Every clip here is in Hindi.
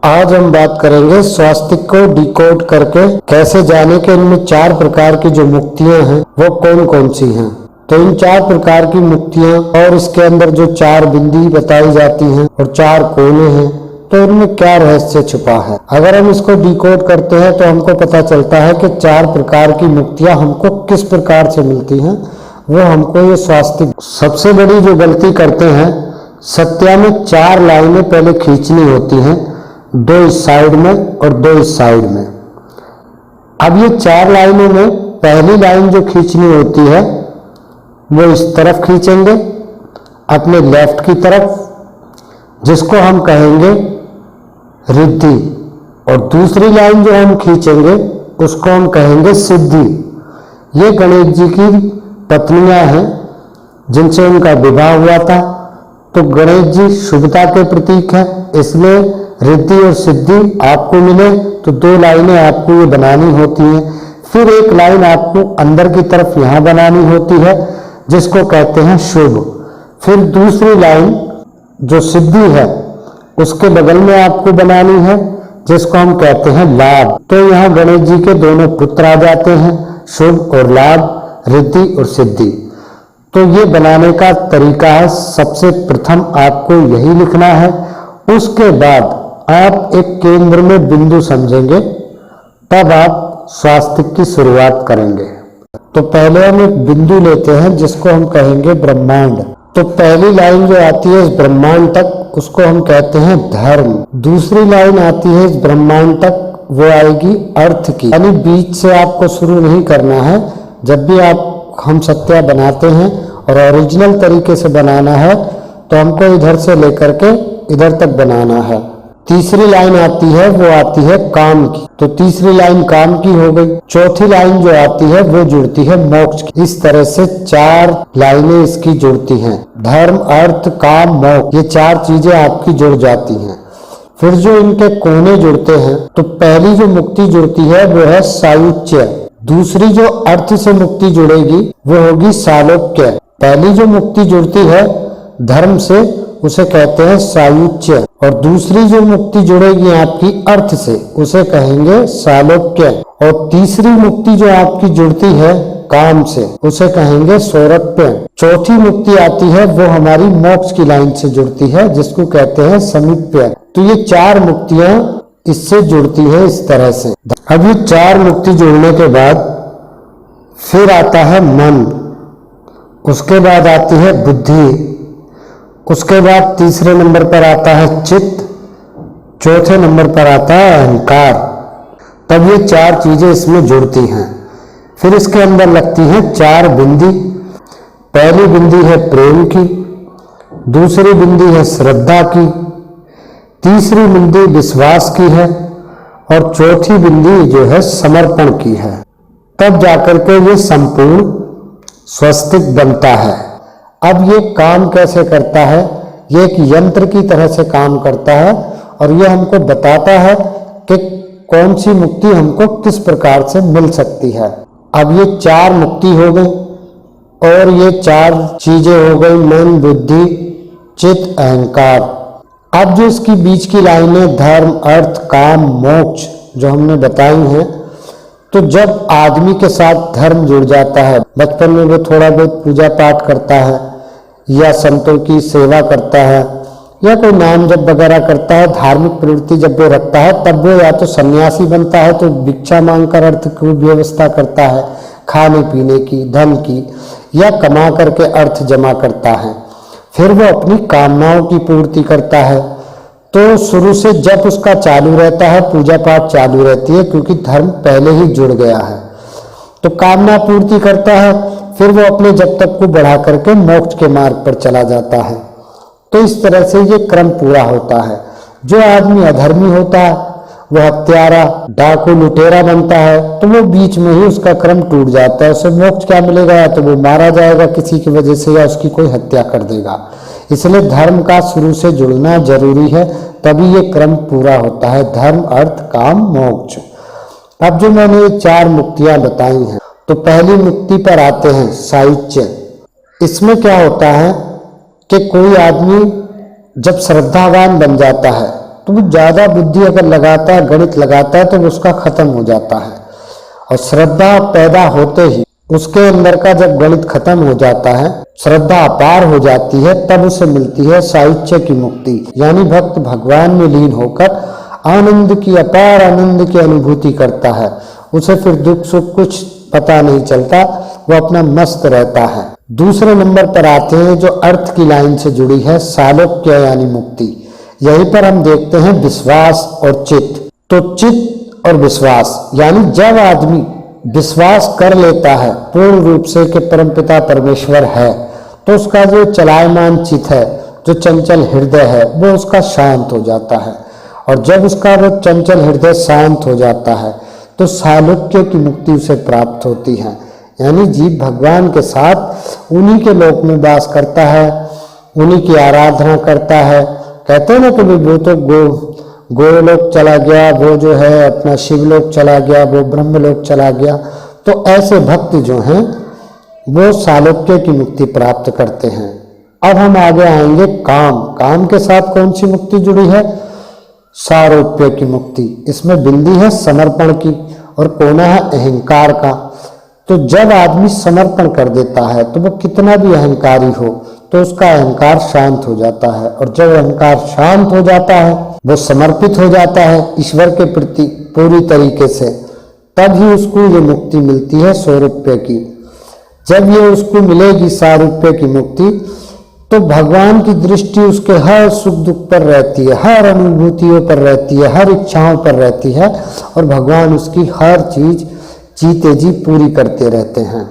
आज हम बात करेंगे स्वास्तिक को डिकोड करके कैसे जाने के इनमें 4 प्रकार की जो मुक्तियां हैं वो कौन कौन सी हैं। तो इन 4 प्रकार की मुक्तियां और इसके अंदर जो 4 बिंदी बताई जाती हैं और 4 कोने हैं, तो इनमें क्या रहस्य छुपा है। अगर हम इसको डिकोड करते हैं तो हमको पता चलता है कि 4 प्रकार की मुक्तियां हमको किस प्रकार से मिलती हैं। वो हमको ये स्वास्तिक, सबसे बड़ी जो गलती करते हैं, सत्या में 4 लाइनें पहले खींचनी होती हैं, 2 इस साइड में और 2 इस साइड में। अब ये 4 लाइनों में पहली लाइन जो खींचनी होती है वो इस तरफ खींचेंगे अपने लेफ्ट की तरफ, जिसको हम कहेंगे रिद्धि, और दूसरी लाइन जो हम खींचेंगे उसको हम कहेंगे सिद्धि। ये गणेश जी की पत्नियां हैं जिनसे उनका विवाह हुआ था, तो गणेश जी शुभता के प्रतीक है, इसलिए रिद्धि और सिद्धि आपको मिले तो 2 लाइनें आपको ये बनानी होती हैं। फिर एक लाइन आपको अंदर की तरफ यहाँ बनानी होती है जिसको कहते हैं शुभ। फिर दूसरी लाइन जो सिद्धि है उसके बगल में आपको बनानी है जिसको हम कहते हैं लाभ। तो यहाँ गणेश जी के दोनों पुत्र आ जाते हैं, शुभ और लाभ, रिद्धि और सिद्धि। तो ये बनाने का तरीका है, सबसे प्रथम आपको यही लिखना है। उसके बाद आप एक केंद्र में बिंदु समझेंगे, तब आप स्वास्तिक की शुरुआत करेंगे। तो पहले हम एक बिंदु लेते हैं जिसको हम कहेंगे ब्रह्मांड। तो पहली लाइन जो आती है इस ब्रह्मांड तक, उसको हम कहते हैं धर्म। दूसरी लाइन आती है इस ब्रह्मांड तक, वो आएगी अर्थ की, यानी बीच से आपको शुरू नहीं करना है। जब भी हम सत्या बनाते हैं और ओरिजिनल तरीके से बनाना है तो हमको इधर से लेकर के इधर तक बनाना है। तीसरी लाइन आती है वो आती है काम की, तो तीसरी लाइन काम की हो गई। चौथी लाइन जो आती है वो जुड़ती है मोक्ष की। इस तरह से 4 लाइनें इसकी जुड़ती हैं, धर्म, अर्थ, काम, मोक्ष, ये 4 चीजें आपकी जुड़ जाती हैं। फिर जो इनके कोने जुड़ते हैं, तो पहली जो मुक्ति जुड़ती है वो है सायुज्य। दूसरी जो अर्थ से मुक्ति जुड़ेगी वो होगी सालोक्य। पहली जो मुक्ति जुड़ती है धर्म से उसे कहते हैं सायुज्य, और दूसरी जो मुक्ति जुड़ेगी आपकी अर्थ से उसे कहेंगे सालोक्य, और तीसरी मुक्ति जो आपकी जुड़ती है काम से उसे कहेंगे सौरभ्य। चौथी मुक्ति आती है वो हमारी मोक्ष की लाइन से जुड़ती है जिसको कहते हैं समीप्य। तो ये 4 मुक्तियां इससे जुड़ती है इस तरह से। अब ये 4 मुक्ति जुड़ने के बाद फिर आता है मन, उसके बाद आती है बुद्धि, उसके बाद तीसरे नंबर पर आता है चित्त, चौथे नंबर पर आता है अहंकार। तब ये 4 चीजें इसमें जुड़ती हैं। फिर इसके अंदर लगती हैं 4 बिंदी। पहली बिंदी है प्रेम की, दूसरी बिंदी है श्रद्धा की, तीसरी बिंदी विश्वास की है, और चौथी बिंदी जो है समर्पण की है। तब जाकर के ये संपूर्ण स्वास्तिक बनता है। अब ये काम कैसे करता है, ये एक यंत्र की तरह से काम करता है, और ये हमको बताता है कि कौन सी मुक्ति हमको किस प्रकार से मिल सकती है। अब ये 4 मुक्ति हो गई, और ये 4 चीजें हो गई, मन, बुद्धि, चित्त, अहंकार। अब जो इसकी बीच की लाइनें धर्म, अर्थ, काम, मोक्ष जो हमने बताई हैं, तो जब आदमी के साथ धर्म जुड़ जाता है, बचपन में वो थोड़ा बहुत पूजा पाठ करता है या संतों की सेवा करता है या कोई नाम जप वगैरह करता है, धार्मिक प्रवृत्ति जब वो रखता है, तब वो या तो सन्यासी बनता है, तो भिक्षा मांगकर अर्थ की व्यवस्था करता है, खाने पीने की, धन की, या कमा करके अर्थ जमा करता है। फिर वो अपनी कामनाओं की पूर्ति करता है। तो शुरू से जब उसका चालू रहता है, पूजा पाठ चालू रहती है, क्योंकि धर्म पहले ही जुड़ गया है, तो कामना पूर्ति करता है। फिर वो अपने जब तक को बढ़ा करके मोक्ष के मार्ग पर चला जाता है। तो इस तरह से ये क्रम पूरा होता है। जो आदमी अधर्मी होता है, वो हत्यारा, डाकू, लुटेरा बनता है, तो वो बीच में ही उसका क्रम टूट जाता है। उसे मोक्ष क्या मिलेगा, या तो वो मारा जाएगा किसी की वजह से, या उसकी कोई हत्या कर देगा। इसलिए धर्म का शुरू से जुड़ना जरूरी है, तभी ये क्रम पूरा होता है, धर्म, अर्थ, काम, मोक्ष। अब जो मैंने ये 4 मुक्तियां बताई हैं, तो पहली मुक्ति पर आते हैं सायुज्य। इसमें क्या होता है कि कोई आदमी जब श्रद्धावान बन जाता है तो तो वो ज़्यादा बुद्धि अगर लगाता है, गणित लगाता है, तो उसका खत्म हो जाता है। और श्रद्धा पैदा होते ही उसके अंदर का जब गणित खत्म हो जाता है, श्रद्धा अपार हो जाती है, तब उसे मिलती है साहित्य की मुक्ति। यानी भक्त भगवान में लीन होकर आनंद की, अपार आनंद की अनुभूति करता है। उसे फिर दुख सुख कुछ पता नहीं चलता, वो अपना मस्त रहता है। दूसरे नंबर पर आते हैं जो अर्थ की लाइन से जुड़ी है, सालोक्य यानी मुक्ति। यहीं पर हम देखते हैं विश्वास और चित्त। तो चित्त और विश्वास यानी जब आदमी विश्वास कर लेता है पूर्ण रूप से कि परमपिता परमेश्वर है, तो उसका जो चलायमान चित्त है, जो चंचल हृदय है, वो उसका शांत हो जाता है। और जब उसका वो चंचल हृदय शांत हो जाता है तो सालोक्य की मुक्ति उसे प्राप्त होती है। यानी जीव भगवान के साथ उन्हीं के लोक में वास करता है, उन्हीं की आराधना करता है। कहते हैं ना कि वो तो गोलोक चला गया, वो जो है अपना शिवलोक चला गया, वो ब्रह्मलोक चला गया। तो ऐसे भक्त जो हैं वो सालोक्य की मुक्ति प्राप्त करते हैं। अब हम आगे आएंगे काम के साथ कौन सी मुक्ति जुड़ी है? सारोप्य की मुक्ति। इसमें बिंदी है समर्पण की और कोना है अहंकार का। तो जब आदमी समर्पण कर देता है तो वो कितना भी अहंकारी हो तो उसका अहंकार शांत हो जाता है। और जब अहंकार शांत हो जाता है, वो समर्पित हो जाता है ईश्वर के प्रति पूरी तरीके से, तब ही उसको ये मुक्ति मिलती है स्वरूप्य की। जब ये उसको मिलेगी सारूप्य की मुक्ति, तो भगवान की दृष्टि उसके हर सुख दुख पर रहती है, हर अनुभूतियों पर रहती है, हर इच्छाओं पर रहती है, और भगवान उसकी हर चीज जीते जी पूरी करते रहते हैं।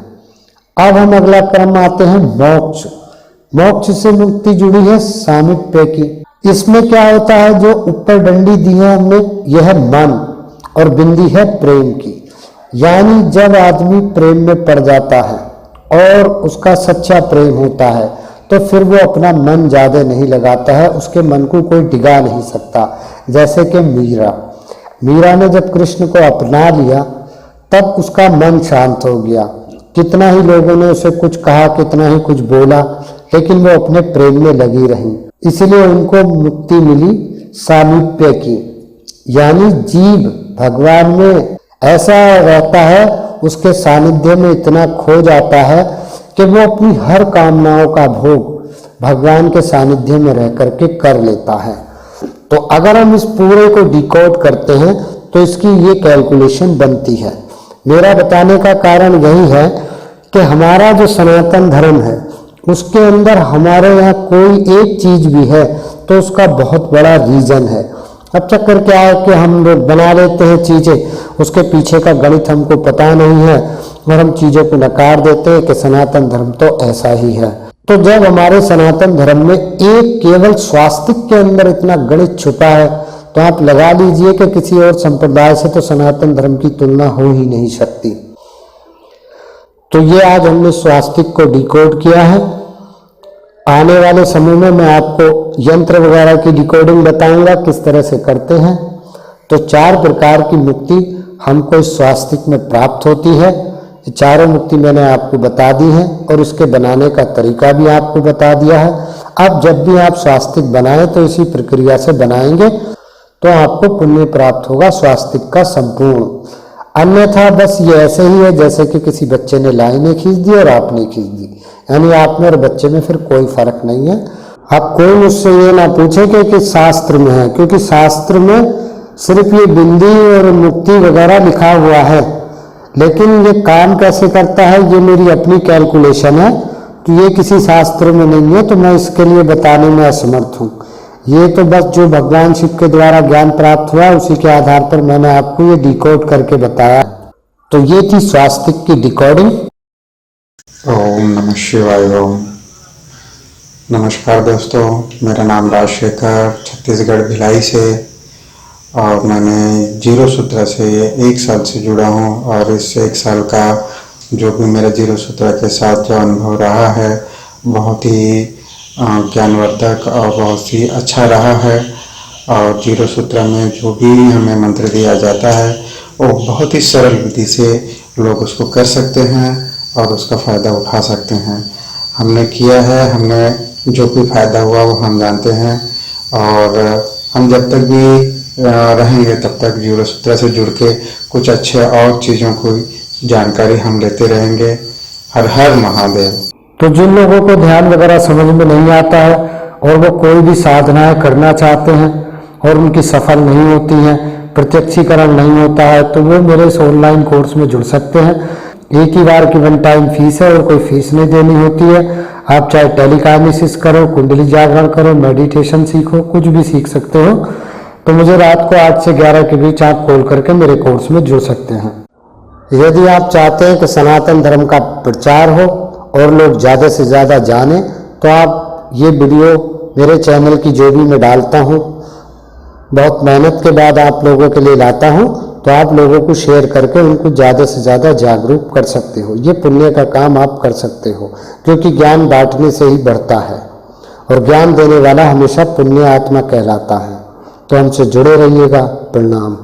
अब हम अगला क्रम आते हैं मोक्ष। मोक्ष से मुक्ति जुड़ी है सामीप्य की। इसमें क्या होता है, जो ऊपर डंडी दी है हमने, यह है मन, और बिंदी है प्रेम की। यानी जब आदमी प्रेम में पड़ जाता है और उसका सच्चा प्रेम होता है, तो फिर वो अपना मन ज्यादा नहीं लगाता है, उसके मन को कोई डिगा नहीं सकता। जैसे कि मीरा ने जब कृष्ण को अपना लिया, तब उसका मन शांत हो गया। कितना ही लोगों ने उसे कुछ कहा, कितना ही कुछ बोला, लेकिन वो अपने प्रेम में लगी रही, इसलिए उनको मुक्ति मिली सामीप्य की। यानी जीव भगवान में ऐसा रहता है, उसके सानिध्य में इतना खो जाता है कि वो अपनी हर कामनाओं का भोग भगवान के सानिध्य में रह करके कर लेता है। तो अगर हम इस पूरे को डिकोड करते हैं तो इसकी ये कैलकुलेशन बनती है। मेरा बताने का कारण यही है कि हमारा जो सनातन धर्म है, उसके अंदर हमारे यहाँ कोई एक चीज भी है तो उसका बहुत बड़ा रीजन है। अब चक्कर क्या है कि हम लोग बना लेते हैं चीजें, उसके पीछे का गणित हमको पता नहीं है, और हम चीजों को नकार देते हैं कि सनातन धर्म तो ऐसा ही है। तो जब हमारे सनातन धर्म में एक केवल स्वास्तिक के अंदर इतना गणित छुपा है, तो आप लगा लीजिए कि किसी और संप्रदाय से तो सनातन धर्म की तुलना हो ही नहीं सकती। तो ये आज हमने स्वास्तिक को डिकोड किया है। आने वाले समय में मैं आपको यंत्र वगैरह की डिकोडिंग बताऊंगा किस तरह से करते हैं। तो 4 प्रकार की मुक्ति हमको इस स्वास्तिक में प्राप्त होती है। ये चारों मुक्ति मैंने आपको बता दी है और इसके बनाने का तरीका भी आपको बता दिया है। अब जब भी आप स्वास्तिक बनाएं तो इसी प्रक्रिया से बनाएंगे तो आपको पुण्य प्राप्त होगा स्वास्तिक का संपूर्ण। अन्यथा बस ये ऐसे ही है जैसे कि किसी बच्चे ने लाइनें खींच दी और आपने खींच दी, यानी आप में और बच्चे में फिर कोई फर्क नहीं है। आप कोई मुझसे ये ना पूछे कि शास्त्र में है, क्योंकि शास्त्र में सिर्फ ये बिंदी और मुक्ति वगैरह लिखा हुआ है, लेकिन ये काम कैसे करता है ये मेरी अपनी कैलकुलेशन है। तो ये किसी शास्त्र में नहीं है, तो मैं इसके लिए बताने में असमर्थ हूँ। ये तो बस जो भगवान शिव के द्वारा ज्ञान प्राप्त हुआ उसी के आधार पर मैंने आपको ये डिकोड करके बताया। तो ये थी स्वास्तिक की डिकोडिंग। ओम नमः शिवाय। ओम नमस्कार दोस्तों, मेरा नाम राजशेखर, छत्तीसगढ़ भिलाई से, और मैंने जीरो सूत्र से 1 साल से जुड़ा हूँ। और इस 1 साल का जो भी मेरा जीरो सूत्र के साथ जो अनुभव रहा है, बहुत ही ज्ञानवर्धक और बहुत ही अच्छा रहा है। और जीरो सूत्र में जो भी हमें मंत्र दिया जाता है वो बहुत ही सरल विधि से लोग उसको कर सकते हैं और उसका फ़ायदा उठा सकते हैं। हमने किया है, हमने जो भी फ़ायदा हुआ वो हम जानते हैं। और हम जब तक भी रहेंगे तब तक जीरो सूत्र से जुड़ के कुछ अच्छे और चीज़ों को जानकारी हम लेते रहेंगे। हर हर महादेव। तो जिन लोगों को ध्यान वगैरह समझ में नहीं आता है और वो कोई भी साधनाएं करना चाहते हैं और उनकी सफल नहीं होती हैं, प्रत्यक्षीकरण नहीं होता है, तो वो मेरे इस ऑनलाइन कोर्स में जुड़ सकते हैं। एक ही बार की वन टाइम फीस है और कोई फीस नहीं देनी होती है। आप चाहे टेलीकाइनेसिस करो, कुंडली जागरण करो, मेडिटेशन सीखो, कुछ भी सीख सकते हो। तो मुझे रात को 8 से 11 के बीच आप कॉल करके मेरे कोर्स में जुड़ सकते हैं। यदि आप चाहते हैं कि सनातन धर्म का प्रचार हो और लोग ज़्यादा से ज़्यादा जानें, तो आप ये वीडियो मेरे चैनल की जो भी मैं डालता हूँ, बहुत मेहनत के बाद आप लोगों के लिए लाता हूँ, तो आप लोगों को शेयर करके उनको ज़्यादा से ज़्यादा जागरूक कर सकते हो। ये पुण्य का काम आप कर सकते हो, क्योंकि ज्ञान बांटने से ही बढ़ता है और ज्ञान देने वाला हमेशा पुण्य आत्मा कहलाता है। तो हमसे जुड़े रहिएगा। प्रणाम।